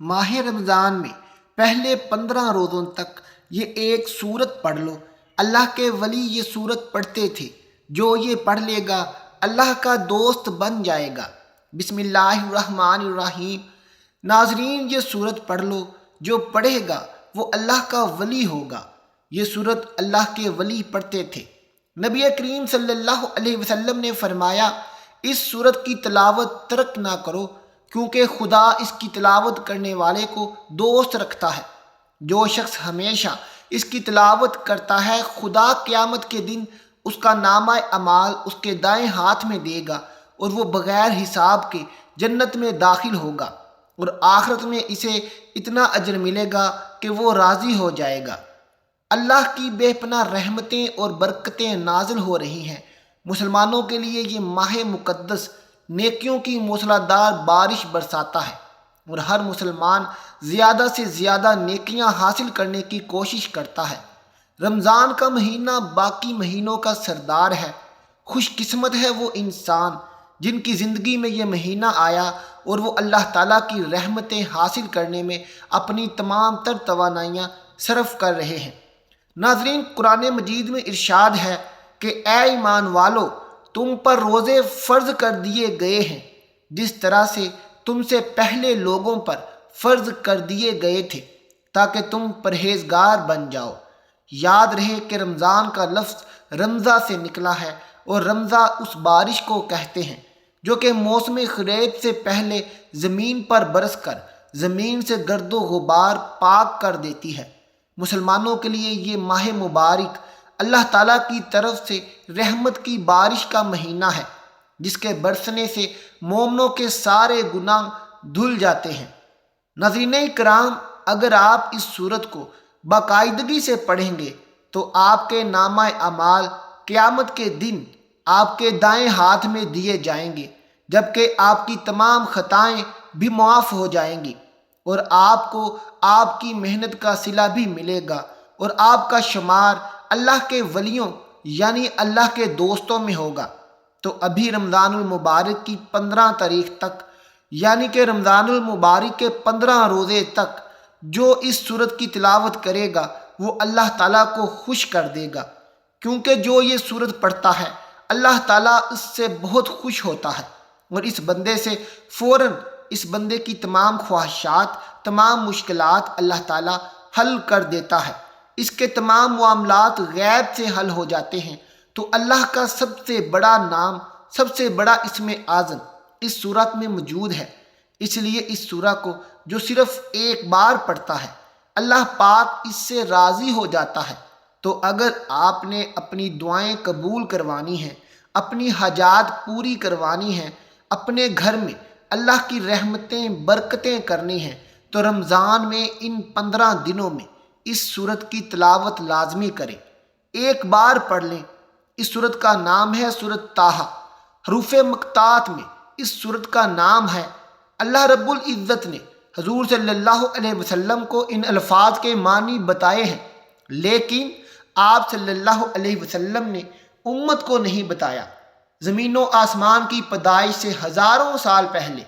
ماہ رمضان میں پہلے 15 روزوں تک یہ ایک سورت پڑھ لو۔ اللہ کے ولی یہ سورت پڑھتے تھے، جو یہ پڑھ لے گا اللہ کا دوست بن جائے گا۔ بسم اللہ الرحمن الرحیم۔ ناظرین، یہ سورت پڑھ لو، جو پڑھے گا وہ اللہ کا ولی ہوگا۔ یہ سورت اللہ کے ولی پڑھتے تھے۔ نبی کریم صلی اللہ علیہ وسلم نے فرمایا، اس سورت کی تلاوت ترک نہ کرو، کیونکہ خدا اس کی تلاوت کرنے والے کو دوست رکھتا ہے۔ جو شخص ہمیشہ اس کی تلاوت کرتا ہے، خدا قیامت کے دن اس کا نامہ اعمال اس کے دائیں ہاتھ میں دے گا اور وہ بغیر حساب کے جنت میں داخل ہوگا، اور آخرت میں اسے اتنا اجر ملے گا کہ وہ راضی ہو جائے گا۔ اللہ کی بے پناہ رحمتیں اور برکتیں نازل ہو رہی ہیں۔ مسلمانوں کے لیے یہ ماہ مقدس نیکیوں کی موسلادھار بارش برساتا ہے، اور ہر مسلمان زیادہ سے زیادہ نیکیاں حاصل کرنے کی کوشش کرتا ہے۔ رمضان کا مہینہ باقی مہینوں کا سردار ہے۔ خوش قسمت ہے وہ انسان جن کی زندگی میں یہ مہینہ آیا اور وہ اللہ تعالیٰ کی رحمتیں حاصل کرنے میں اپنی تمام تر توانائیاں صرف کر رہے ہیں۔ ناظرین، قرآن مجید میں ارشاد ہے کہ اے ایمان والو، تم پر روزے فرض کر دیے گئے ہیں، جس طرح سے تم سے پہلے لوگوں پر فرض کر دیے گئے تھے، تاکہ تم پرہیزگار بن جاؤ۔ یاد رہے کہ رمضان کا لفظ رمضہ سے نکلا ہے، اور رمضہ اس بارش کو کہتے ہیں جو کہ موسم خریف سے پہلے زمین پر برس کر زمین سے گرد و غبار پاک کر دیتی ہے۔ مسلمانوں کے لیے یہ ماہ مبارک اللہ تعالیٰ کی طرف سے رحمت کی بارش کا مہینہ ہے، جس کے برسنے سے مومنوں کے سارے گناہ دھل جاتے ہیں۔ ناظرین کرام، اگر آپ اس سورت کو باقاعدگی سے پڑھیں گے تو آپ کے نامہ اعمال قیامت کے دن آپ کے دائیں ہاتھ میں دیے جائیں گے، جبکہ آپ کی تمام خطائیں بھی معاف ہو جائیں گی، اور آپ کو آپ کی محنت کا صلہ بھی ملے گا، اور آپ کا شمار اللہ کے ولیوں یعنی اللہ کے دوستوں میں ہوگا۔ تو ابھی رمضان المبارک کی 15 تاریخ تک، یعنی کہ رمضان المبارک کے 15 روزے تک جو اس سورت کی تلاوت کرے گا وہ اللہ تعالیٰ کو خوش کر دے گا، کیونکہ جو یہ سورت پڑھتا ہے اللہ تعالیٰ اس سے بہت خوش ہوتا ہے، اور اس بندے سے فوراً اس بندے کی تمام خواہشات، تمام مشکلات اللہ تعالیٰ حل کر دیتا ہے۔ اس کے تمام معاملات غیب سے حل ہو جاتے ہیں۔ تو اللہ کا سب سے بڑا نام، سب سے بڑا اسم اعظم اس سورت میں موجود ہے۔ اس لیے اس سورہ کو جو صرف ایک بار پڑھتا ہے، اللہ پاک اس سے راضی ہو جاتا ہے۔ تو اگر آپ نے اپنی دعائیں قبول کروانی ہیں، اپنی حاجات پوری کروانی ہیں، اپنے گھر میں اللہ کی رحمتیں برکتیں کرنی ہیں، تو رمضان میں ان 15 دنوں میں اس سورت کی تلاوت لازمی کریں۔ ایک بار پڑھ لیں۔ اس سورت کا نام ہے سورت طٰہٰ۔ حروف مقطعات میں اس سورت کا نام ہے۔ اللہ رب العزت نے حضور صلی اللہ علیہ وسلم کو ان الفاظ کے معنی بتائے ہیں، لیکن آپ صلی اللہ علیہ وسلم نے امت کو نہیں بتایا۔ زمین و آسمان کی پیدائش سے ہزاروں سال پہلے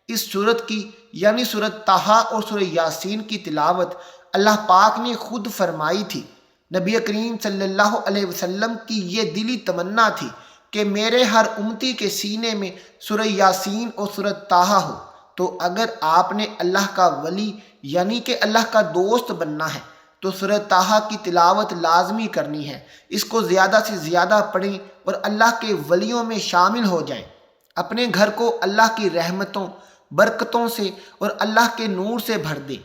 اس سورت کی یعنی سورت طٰہٰ اور سورہ یاسین کی تلاوت اللہ پاک نے خود فرمائی تھی۔ نبی کریم صلی اللہ علیہ وسلم کی یہ دلی تمنا تھی کہ میرے ہر امتی کے سینے میں سورہ یاسین اور سورت طٰہٰ ہو۔ تو اگر آپ نے اللہ کا ولی یعنی کہ اللہ کا دوست بننا ہے تو سورہ طٰہٰ کی تلاوت لازمی کرنی ہے۔ اس کو زیادہ سے زیادہ پڑھیں اور اللہ کے ولیوں میں شامل ہو جائیں۔ اپنے گھر کو اللہ کی رحمتوں، برکتوں سے اور اللہ کے نور سے بھر دیں۔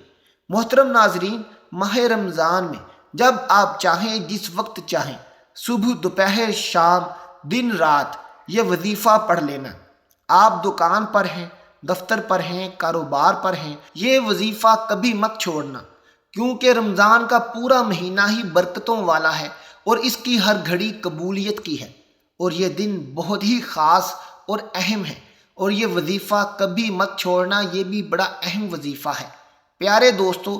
محترم ناظرین، ماہ رمضان میں جب آپ چاہیں، جس وقت چاہیں، صبح، دوپہر، شام، دن، رات، یہ وظیفہ پڑھ لینا۔ آپ دکان پر ہیں، دفتر پر ہیں، کاروبار پر ہیں، یہ وظیفہ کبھی مت چھوڑنا، کیونکہ رمضان کا پورا مہینہ ہی برکتوں والا ہے اور اس کی ہر گھڑی قبولیت کی ہے، اور یہ دن بہت ہی خاص اور اہم ہے، اور یہ وظیفہ کبھی مت چھوڑنا، یہ بھی بڑا اہم وظیفہ ہے۔ پیارے دوستو،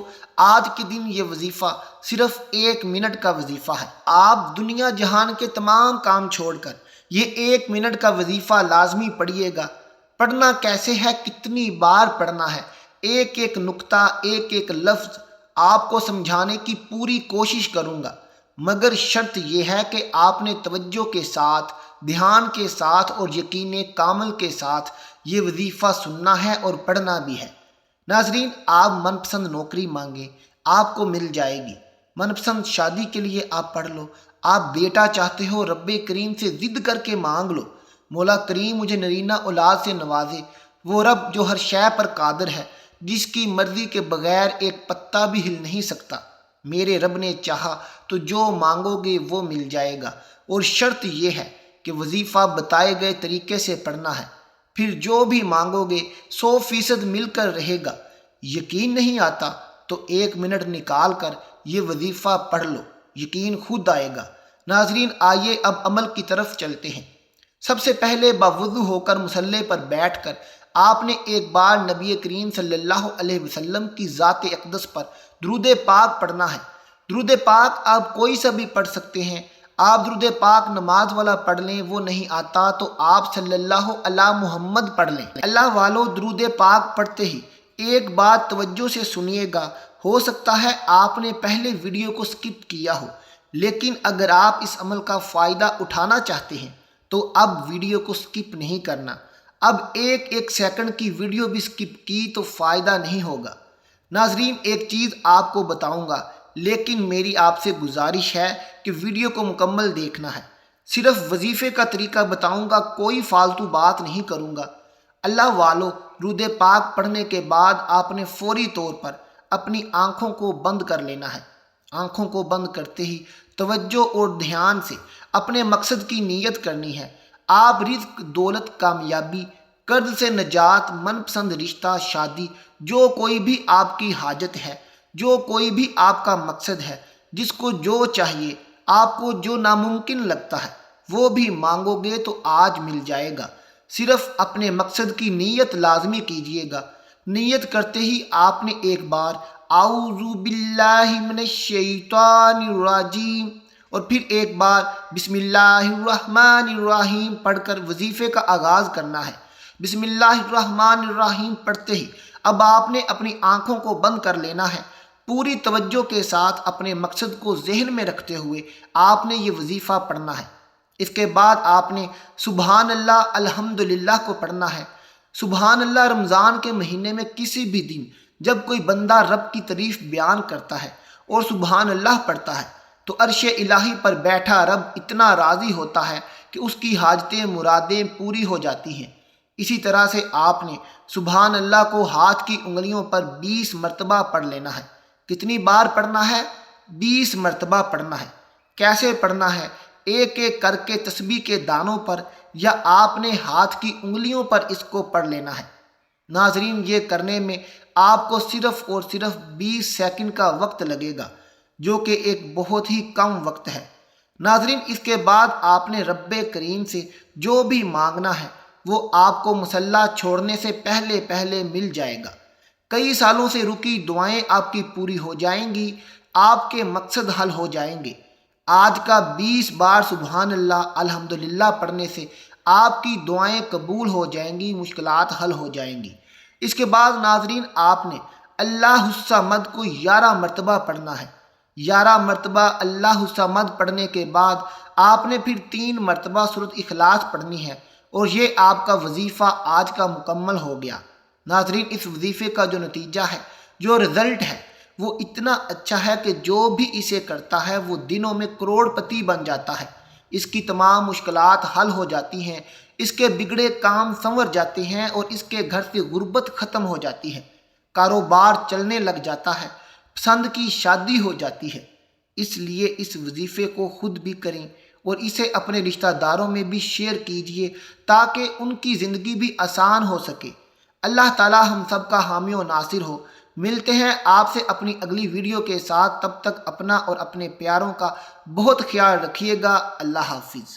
آج کے دن یہ وظیفہ صرف 1 منٹ کا وظیفہ ہے۔ آپ دنیا جہان کے تمام کام چھوڑ کر یہ 1 منٹ کا وظیفہ لازمی پڑھیے گا۔ پڑھنا کیسے ہے، کتنی بار پڑھنا ہے، ایک ایک نقطہ، ایک ایک لفظ آپ کو سمجھانے کی پوری کوشش کروں گا، مگر شرط یہ ہے کہ آپ نے توجہ کے ساتھ، دھیان کے ساتھ اور یقین کامل کے ساتھ یہ وظیفہ سننا ہے اور پڑھنا بھی ہے۔ ناظرین، آپ من پسند نوکری مانگیں، آپ کو مل جائے گی۔ من پسند شادی کے لیے آپ پڑھ لو۔ آپ بیٹا چاہتے ہو، رب کریم سے ضد کر کے مانگ لو، مولا کریم مجھے نرینہ اولاد سے نوازے۔ وہ رب جو ہر شے پر قادر ہے، جس کی مرضی کے بغیر ایک پتا بھی ہل نہیں سکتا، میرے رب نے چاہا تو جو مانگو گے وہ مل جائے گا، اور شرط یہ ہے کہ وظیفہ بتائے گئے طریقے سے پڑھنا ہے، پھر جو بھی مانگو گے 100% مل کر رہے گا۔ یقین نہیں آتا تو 1 منٹ نکال کر یہ وظیفہ پڑھ لو، یقین خود آئے گا۔ ناظرین، آئیے اب عمل کی طرف چلتے ہیں۔ سب سے پہلے باوضو ہو کر مصلی پر بیٹھ کر آپ نے ایک بار نبی کریم صلی اللہ علیہ وسلم کی ذات اقدس پر درود پاک پڑھنا ہے۔ درود پاک آپ کوئی سا بھی پڑھ سکتے ہیں۔ آپ درود پاک نماز والا پڑھ لیں، وہ نہیں آتا تو آپ صلی اللہ علی محمد پڑھ لیں۔ اللہ والو، درود پاک پڑھتے ہی ایک بات توجہ سے سنیے گا، ہو سکتا ہے آپ نے پہلے ویڈیو کو سکپ کیا ہو، لیکن اگر آپ اس عمل کا فائدہ اٹھانا چاہتے ہیں تو اب ویڈیو کو سکپ نہیں کرنا۔ اب ایک سیکنڈ کی ویڈیو بھی سکپ کی تو فائدہ نہیں ہوگا۔ ناظرین، ایک چیز آپ کو بتاؤں گا، لیکن میری آپ سے گزارش ہے کہ ویڈیو کو مکمل دیکھنا ہے۔ صرف وظیفے کا طریقہ بتاؤں گا، کوئی فالتو بات نہیں کروں گا۔ اللہ والو، درود پاک پڑھنے کے بعد آپ نے فوری طور پر اپنی آنکھوں کو بند کر لینا ہے۔ آنکھوں کو بند کرتے ہی توجہ اور دھیان سے اپنے مقصد کی نیت کرنی ہے۔ آپ رزق، دولت، کامیابی، قرض سے نجات، من پسند رشتہ، شادی، جو کوئی بھی آپ کی حاجت ہے، جو کوئی بھی آپ کا مقصد ہے، جس کو جو چاہیے، آپ کو جو ناممکن لگتا ہے، وہ بھی مانگو گے تو آج مل جائے گا۔ صرف اپنے مقصد کی نیت لازمی کیجئے گا۔ نیت کرتے ہی آپ نے ایک بار اعوذ باللہ من الشیطان الرجیم اور پھر ایک بار بسم اللہ الرحمن الرحیم پڑھ کر وظیفے کا آغاز کرنا ہے۔ بسم اللہ الرحمن الرحیم پڑھتے ہی اب آپ نے اپنی آنکھوں کو بند کر لینا ہے۔ پوری توجہ کے ساتھ اپنے مقصد کو ذہن میں رکھتے ہوئے آپ نے یہ وظیفہ پڑھنا ہے۔ اس کے بعد آپ نے سبحان اللہ، الحمدللہ کو پڑھنا ہے۔ سبحان اللہ رمضان کے مہینے میں کسی بھی دن جب کوئی بندہ رب کی تعریف بیان کرتا ہے اور سبحان اللہ پڑھتا ہے تو عرش الہی پر بیٹھا رب اتنا راضی ہوتا ہے کہ اس کی حاجتیں، مرادیں پوری ہو جاتی ہیں۔ اسی طرح سے آپ نے سبحان اللہ کو ہاتھ کی انگلیوں پر 20 مرتبہ پڑھ لینا ہے۔ کتنی بار پڑھنا ہے؟ 20 مرتبہ پڑھنا ہے۔ کیسے پڑھنا ہے؟ ایک ایک کر کے تسبیح کے دانوں پر یا آپ نے ہاتھ کی انگلیوں پر اس کو پڑھ لینا ہے۔ ناظرین، یہ کرنے میں آپ کو صرف اور صرف 20 سیکنڈ کا وقت لگے گا، جو کہ ایک بہت ہی کم وقت ہے۔ ناظرین، اس کے بعد آپ نے رب کریم سے جو بھی مانگنا ہے وہ آپ کو مصلی چھوڑنے سے پہلے پہلے مل جائے گا۔ کئی سالوں سے رکی دعائیں آپ کی پوری ہو جائیں گی، آپ کے مقصد حل ہو جائیں گے۔ آج کا 20 بار سبحان اللہ، الحمدللہ پڑھنے سے آپ کی دعائیں قبول ہو جائیں گی، مشکلات حل ہو جائیں گی۔ اس کے بعد ناظرین، آپ نے اللہ الصمد کو 11 مرتبہ پڑھنا ہے۔ 11 مرتبہ اللہ الصمد پڑھنے کے بعد آپ نے پھر 3 مرتبہ سورۃ اخلاص پڑھنی ہے، اور یہ آپ کا وظیفہ آج کا مکمل ہو گیا۔ ناظرین، اس وظیفے کا جو نتیجہ ہے، جو رزلٹ ہے، وہ اتنا اچھا ہے کہ جو بھی اسے کرتا ہے وہ دنوں میں کروڑ پتی بن جاتا ہے۔ اس کی تمام مشکلات حل ہو جاتی ہیں، اس کے بگڑے کام سنور جاتے ہیں، اور اس کے گھر سے غربت ختم ہو جاتی ہے، کاروبار چلنے لگ جاتا ہے، پسند کی شادی ہو جاتی ہے۔ اس لیے اس وظیفے کو خود بھی کریں اور اسے اپنے رشتہ داروں میں بھی شیئر کیجئے تاکہ ان کی زندگی بھی آسان ہو سکے۔ اللہ تعالی ہم سب کا حامی و ناصر ہو۔ ملتے ہیں آپ سے اپنی اگلی ویڈیو کے ساتھ، تب تک اپنا اور اپنے پیاروں کا بہت خیال رکھیے گا۔ اللہ حافظ۔